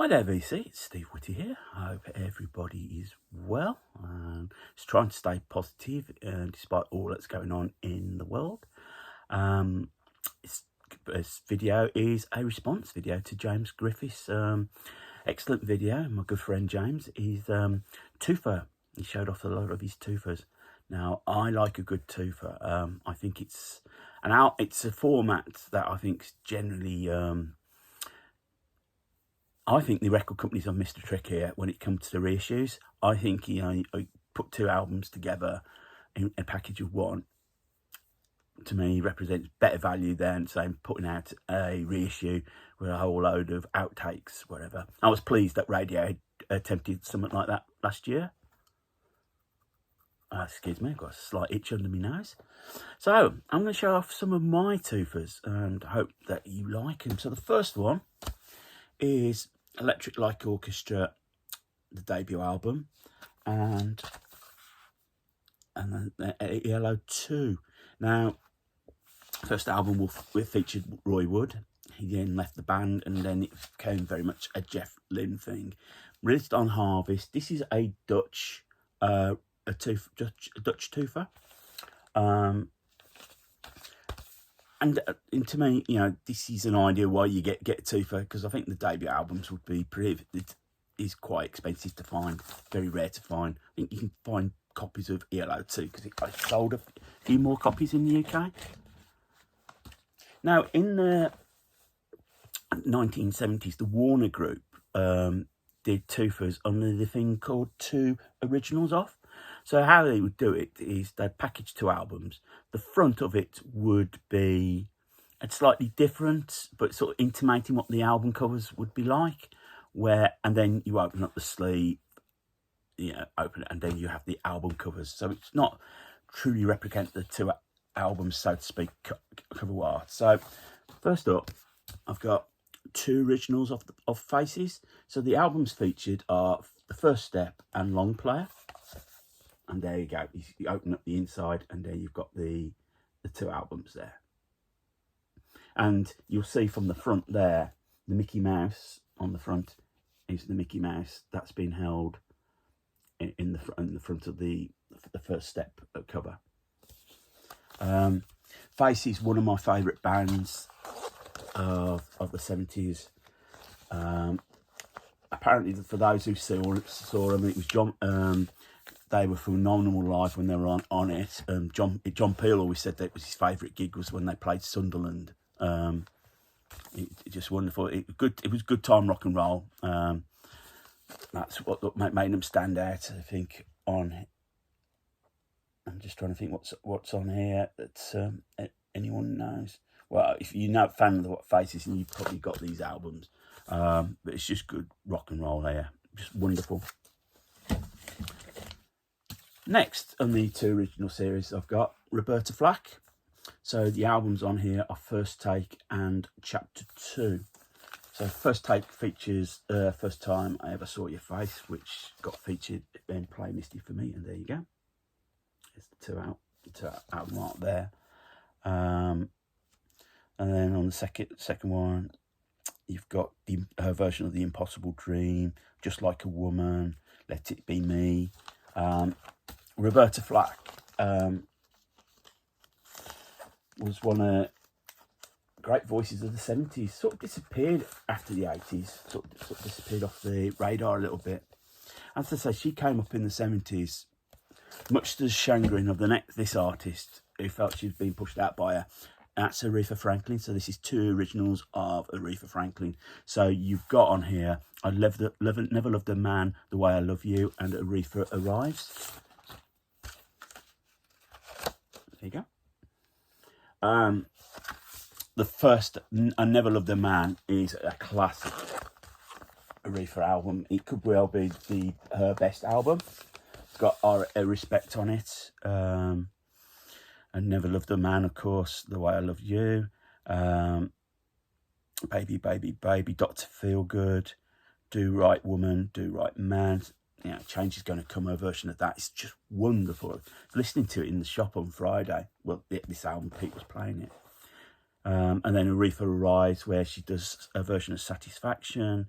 Hi there VC, it's Steve Whitty here. I hope everybody is well and just trying to stay positive despite all that's going on in the world. This video is a response video to James Griffith's excellent video. My good friend James is Toofa. He showed off a lot of his Toofas. Now I like a good Toofa. I think it's a format that I think is generally I think the record companies have missed a trick here when it comes to the reissues. I think you put two albums together in a package of one. To me, represents better value than saying putting out a reissue with a whole load of outtakes, whatever. I was pleased that Radio attempted something like that last year. Excuse me, I've got a slight itch under my nose. So I'm going to show off some of my Toofas and hope that you like them. So the first one is Electric Light Orchestra, the debut album, and then Yellow 2. Now, first album we featured Roy Wood. He then left the band, and then it became very much a Jeff Lynne thing. Released on Harvest. This is a Dutch Toofa. And to me, this is an idea why you get Toofa, because I think the debut albums would be it is quite expensive to find, very rare to find. I think you can find copies of ELO 2 because it sold a few more copies in the UK. Now, in the 1970s, the Warner Group did Toofas under the thing called two originals off. So how they would do it is they'd package two albums. The front of it would be slightly different, but sort of intimating what the album covers would be like. And then you open up the sleeve, open it, and then you have the album covers. So it's not truly replicate the two albums, so to speak, cover art. So first up, I've got two originals of Faces. So the albums featured are The First Step and Long Player. And there you go. You open up the inside, and there you've got the two albums there. And you'll see from the front there, the Mickey Mouse on the front is the Mickey Mouse that's been held in the front of the First Step cover. Faces, one of my favourite bands of the 70s. Apparently, for those who saw them, it was John. They were phenomenal live when they were on it. John Peel always said that was his favourite gig was when they played Sunderland. Just wonderful. It was good time rock and roll. That's what made them stand out, I think. I'm just trying to think what's on here that anyone knows. Well, if you're not a fan of what Faces, and you've probably got these albums, but it's just good rock and roll here. Just wonderful. Next on the two original series, I've got Roberta Flack. So the albums on here are First Take and Chapter 2. So First Take features First Time I Ever Saw Your Face, which got featured in Play Misty for Me, and there you go. It's the two album art there. And then on the second one, you've got her version of The Impossible Dream, Just Like a Woman, Let It Be Me. Roberta Flack was one of the great voices of the 70s. Sort of disappeared after the 80s. Sort of disappeared off the radar a little bit. As I say, she came up in the 70s, much to the chagrin of this artist who felt she was being pushed out by her. That's Aretha Franklin. So this is two originals of Aretha Franklin. So you've got on here, I Never Loved a Man the Way I Love You, and Aretha Arrives. There you go. The first, I Never Loved a Man, is a classic Aretha album. It could well be her best album. It's got a Respect on it. I Never Loved a Man, of course, The Way I Love You. Baby, Baby, Baby, Dr. Feelgood, Do Right Woman, Do Right Man. Change Is Going to Come, her version of that is just wonderful. Listening to it in the shop on Friday, well, this album, Pete was playing it. And then Aretha Arrives, where she does a version of Satisfaction.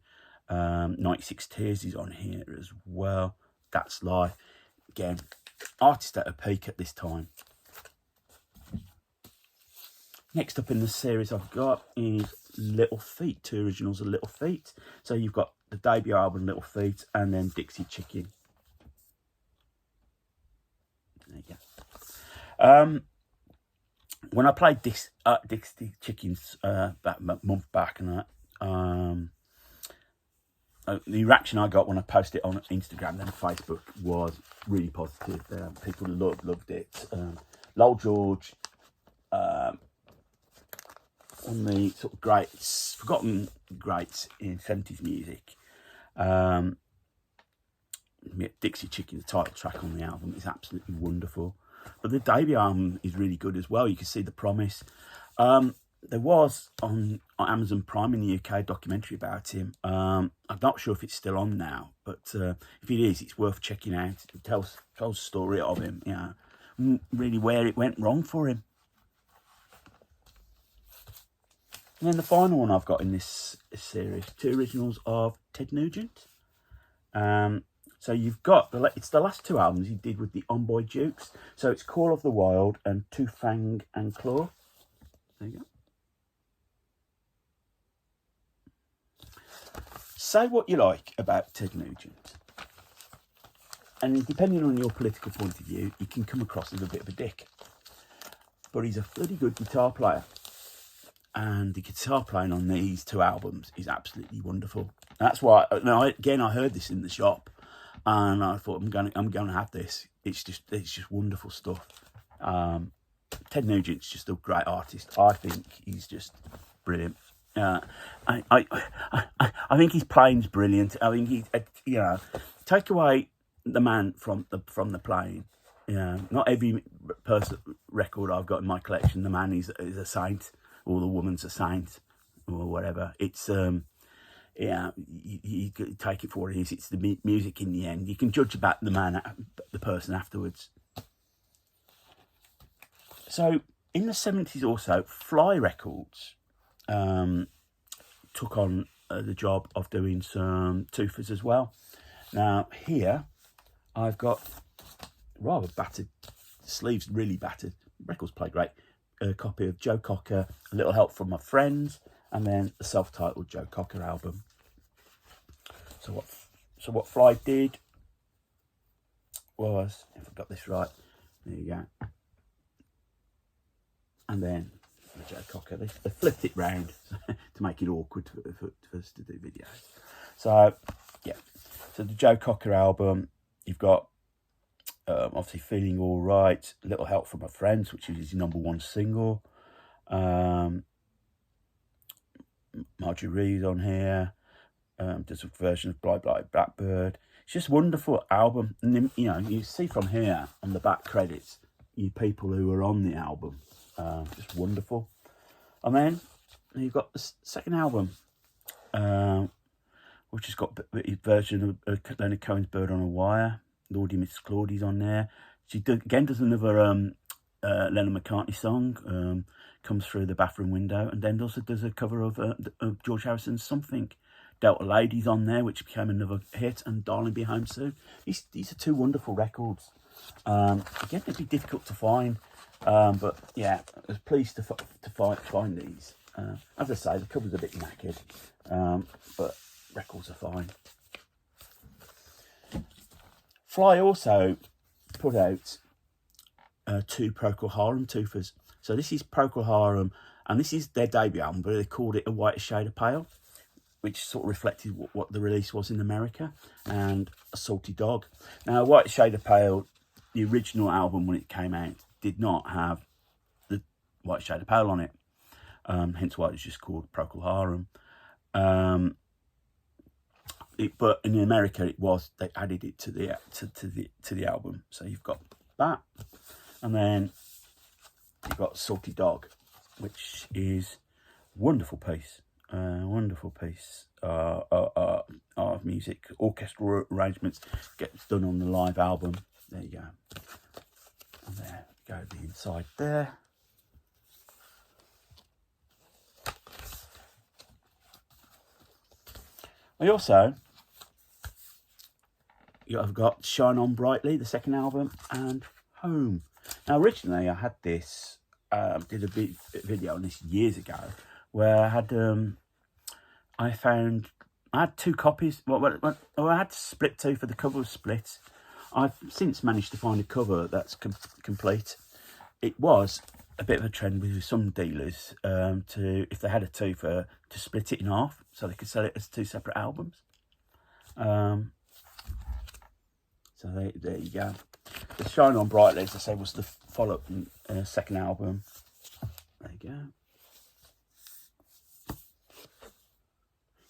96 Tears is on here as well. That's Life. Again, artist at a peak at this time. Next up in the series I've got is Little Feat, 2 originals of Little Feat. So you've got the debut album Little Feat and then Dixie Chicken. There you go. When I played Dixie Chickens about a month back, and the reaction I got when I posted it on Instagram and Facebook was really positive. People loved it. Lowell George, one of the sort of greats, forgotten greats in 70s music. Dixie Chicken, the title track on the album, is absolutely wonderful. But the debut album is really good as well. You can see the promise. There was on Amazon Prime in the UK a documentary about him. I'm not sure if it's still on now, but if it is, it's worth checking out. It tells the story of him, really where it went wrong for him. And then the final one I've got in this series, 2 originals of Ted Nugent. So you've got, it's the last 2 albums he did with the Onboy Dukes. So it's Call of the Wild and Two Fang and Claw. There you go. Say what you like about Ted Nugent. And depending on your political point of view, he can come across as a bit of a dick. But he's a bloody good guitar player. And the guitar playing on these 2 albums is absolutely wonderful. That's why, I heard this in the shop, and I thought I'm going to have this. It's just wonderful stuff. Ted Nugent's just a great artist. I think he's just brilliant. I think his playing's brilliant. I think take away the man from the playing. Not every record I've got in my collection, the man is a saint. Or the woman's a saint, or whatever. It's you take it for what it is. It's the music in the end. You can judge about the person afterwards. So in the 70s also, Fly Records took on the job of doing some Toofas as well. Now here I've got rather battered sleeves, really battered. Records play great. A copy of Joe Cocker, A Little Help From My Friends, and then the self-titled Joe Cocker album. So what Fly did was, if I got this right, there you go. And then the Joe Cocker, they flipped it round to make it awkward for us to do videos. So yeah, so the Joe Cocker album, you've got obviously Feeling All Right, Little Help From My Friends, which is his #1 single. Marjorie's on here. There's a version of Bly Bly Blackbird. It's just a wonderful album. And then, you see from here on the back credits, you people who were on the album. Just wonderful. And then you've got the second album, which has got a version of Leonard Cohen's Bird on a Wire. Lordy Miss Claudie's on there. She does another Lennon McCartney song, Comes Through the Bathroom Window, and then also does a cover of George Harrison's Something. Delta Lady's on there, which became another hit, and Darling Be Home Soon. These are 2 wonderful records. Again, they'd be difficult to find, but yeah, I was pleased to find these. As I say, the cover's a bit knackered, but records are fine. Fly also put out 2 Poko Haram Toofas. So this is Poko Haram, and this is their debut album, but they called it A Whiter Shade of Pale, which sort of reflected what the release was in America, and A Salty Dog. Now, A Whiter Shade of Pale, the original album when it came out, did not have the White Shade of Pale on it, hence why it was just called Poko Haram. But in America, it was, they added it to the album. So you've got that, and then you've got Salty Dog, which is a wonderful piece of music, orchestral arrangements, gets done on the live album. There you go. And there go the inside there. I've got Shine On Brightly, the second album, and Home. Now, originally, I had this, did a big video on this years ago, where I had, I had 2 copies. Well, I had to split 2 for the cover was split. I've since managed to find a cover that's complete. It was a bit of a trend with some dealers to, if they had a Toofa, to split it in half so they could sell it as 2 separate albums. So there you go. The Shine On Brightly, as I say, was the follow-up second album. There you go.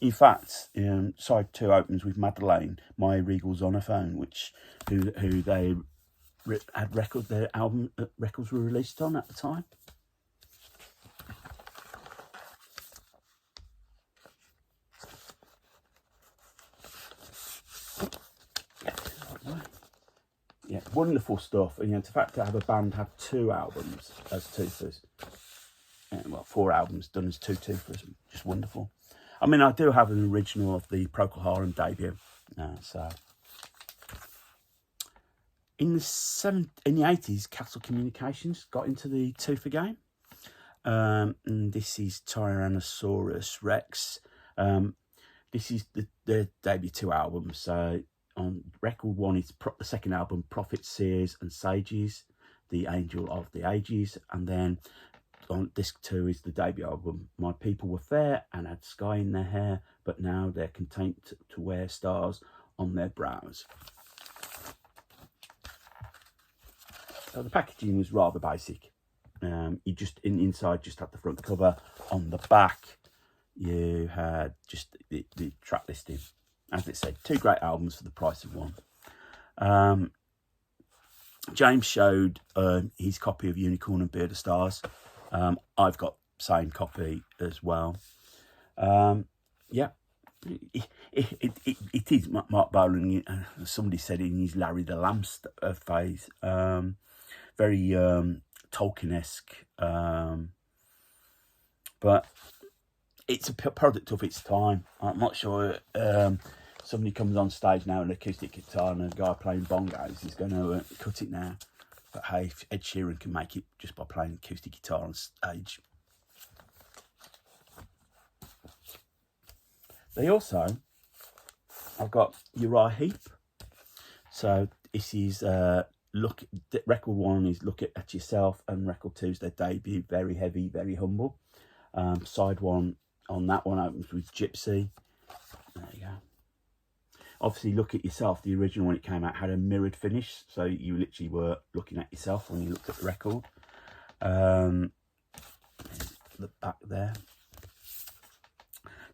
In fact, side 2 opens with Madeleine, My Regal Zonophone, who they had their album records were released on at the time. Yeah, wonderful stuff. And the fact to have a band have 2 albums as Toofas, well, 4 albums done as 2 Toofas, just wonderful. I mean, I do have an original of the Poko Haram debut. So in the 80s, Castle Communications got into the Toofa game. And this is Tyrannosaurus Rex. This is their debut 2 albums. So on record 1 is the second album, Prophets, Seers and Sages, The Angel of the Ages. And then on disc 2 is the debut album, My People Were Fair and Had Sky in Their Hair, but now they're content to wear stars on their brows. So the packaging was rather basic. You just inside just had the front cover. On the back you had just the track listing. As it said, 2 great albums for the price of 1. James showed his copy of Unicorn and Beard of Stars. I've got same copy as well. Yeah, it is Mark Bolan. Somebody said in his Larry the Lamb phase, very Tolkien-esque, but it's a product of its time. I'm not sure somebody comes on stage now with an acoustic guitar and a guy playing bongos is going to cut it now. But hey, if Ed Sheeran can make it just by playing acoustic guitar on stage. I've got Uriah Heep. So this is record 1 is Look at Yourself, and record 2 is their debut, Very Heavy, Very Humble. Side 1 on that one opens with Gypsy. There you go. Obviously, Look at Yourself, the original when it came out, had a mirrored finish, so you literally were looking at yourself when you looked at the record. The back there.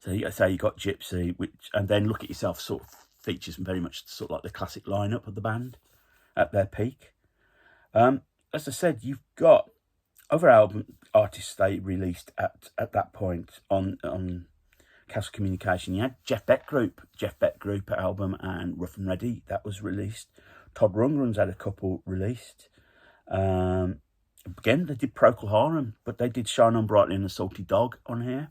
So you got Gypsy, and then Look at Yourself sort of features very much sort of like the classic lineup of the band at their peak. As I said, you've got other album artists they released at that point on Castle Communication. You had Jeff Beck Group album and Rough and Ready, that was released. Todd Rundgren's had a couple released. Again, they did Poko Haram, but they did Shine On Brightly and The Salty Dog on here.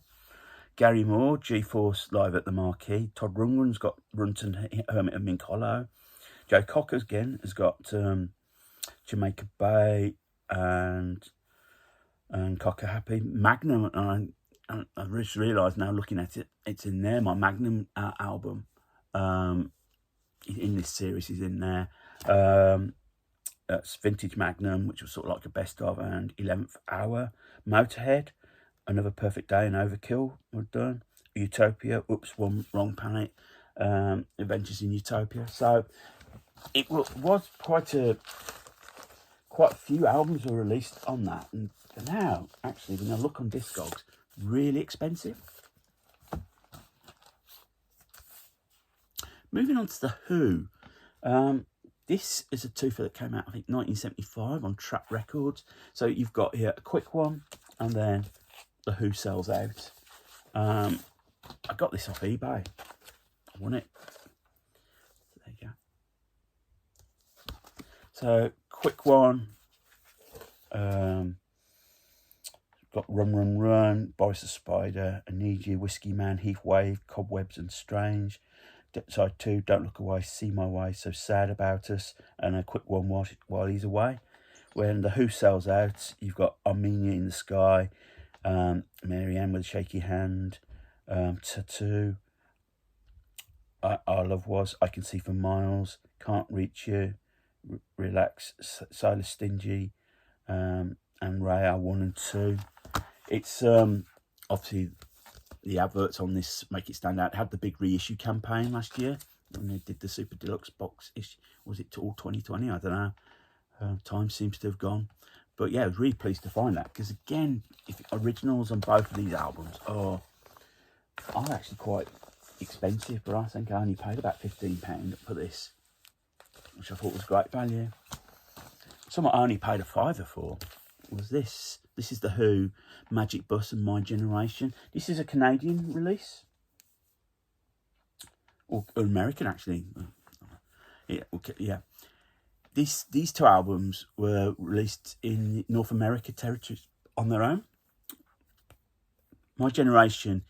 Gary Moore, G-Force Live at the Marquee. Todd Rundgren's got Runton, Hermit and Mink Hollow. Joe Cocker again has got Jamaica Bay and Cocker Happy. Magnum, and I've just realised now looking at it, it's in there. My Magnum album in this series is in there. That's Vintage Magnum, which was sort of like a best of, and 11th Hour. Motorhead, Another Perfect Day and Overkill were done. Utopia, Oops, One Wrong Planet, Adventures in Utopia. So it was quite a few albums were released on that, and now actually when I look on Discogs, really expensive. Moving on to The Who. This is a Toofa that came out, I think, 1975 on Trap Records. So you've got here a quick one, and then The Who Sells Out. I got this off eBay. I won it. There you go. So quick one. Got got Run Run Run, Boris the Spider, I Need You, Whiskey Man, Heath Wave, Cobwebs and Strange. Side 2, Don't Look Away, See My Way, So Sad About Us, and a quick one while he's away. When the Who sells out, you've got Armenia in the Sky, Mary Ann with a Shaky Hand, Tattoo, Our Love Was, I Can See for Miles, Can't Reach You, Relax, Silas Stingy, and Ray Are 1 and 2. It's obviously the adverts on this make it stand out. It had the big reissue campaign last year when they did the Super Deluxe box issue. Was it all 2020? I don't know. Time seems to have gone. But yeah, I was really pleased to find that, because again, if originals on both of these albums are actually quite expensive, but I think I only paid about £15 for this, which I thought was great value. Something I only paid a £5 for was this. This is the Who, Magic Bus and My Generation. This is a Canadian release, or American actually. Yeah, okay, yeah. These two albums were released in North America territories on their own. My Generation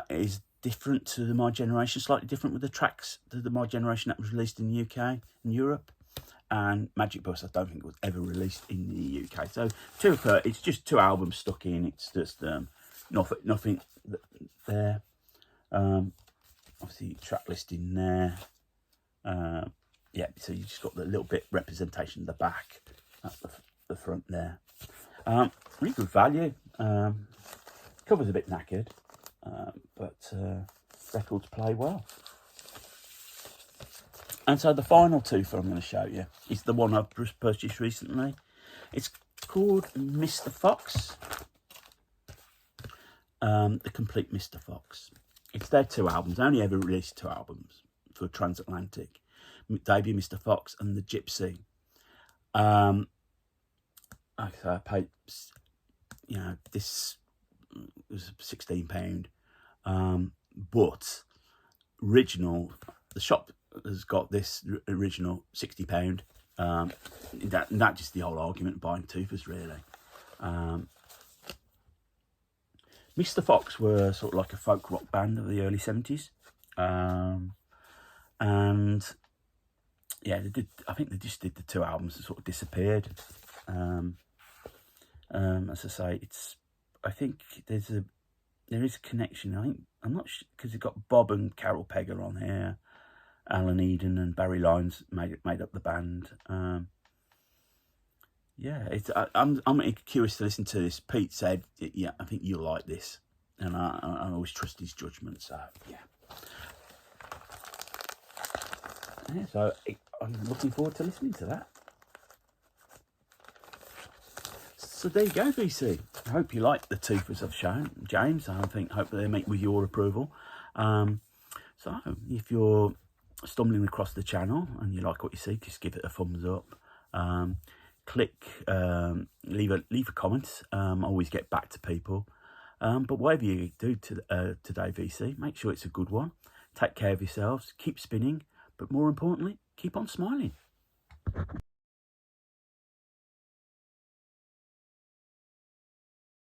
is different to the My Generation, slightly different with the tracks to the My Generation that was released in the UK and Europe. And Magic Bus, I don't think it was ever released in the UK. So it's just two albums stuck in. It's just nothing there. Obviously, track listing there. Yeah, so you just got the little bit representation at the back, at the front there. Really good value. Cover's a bit knackered, but records play well. And so the final Toofa I'm going to show you is the one I've purchased recently. It's called Mr. Fox. The Complete Mr. Fox. It's their two albums. They only ever released two albums for Transatlantic. Debut Mr. Fox and The Gypsy. Like I paid, this was £16. But original, the shop has got this original £60. That just the whole argument of buying Toofas, really. Mr. Fox were sort of like a folk rock band of the early 70s. And yeah, they did. I think they just did the two albums and sort of disappeared. As I say, I think there is a connection. I'm not sure, because you've got Bob and Carol Pegger on here. Alan Eden and Barry Lyons made up the band. Yeah, I'm curious to listen to this. Pete said, "Yeah, I think you'll like this," and I always trust his judgment. So yeah. So I'm looking forward to listening to that. So there you go, VC. I hope you like the Toofas I've shown, James. Hope they meet with your approval. So if you're stumbling across the channel and you like what you see, just give it a thumbs up. Leave a comment. I always get back to people. But whatever you do today, VC, make sure it's a good one. Take care of yourselves. Keep spinning. But more importantly, keep on smiling.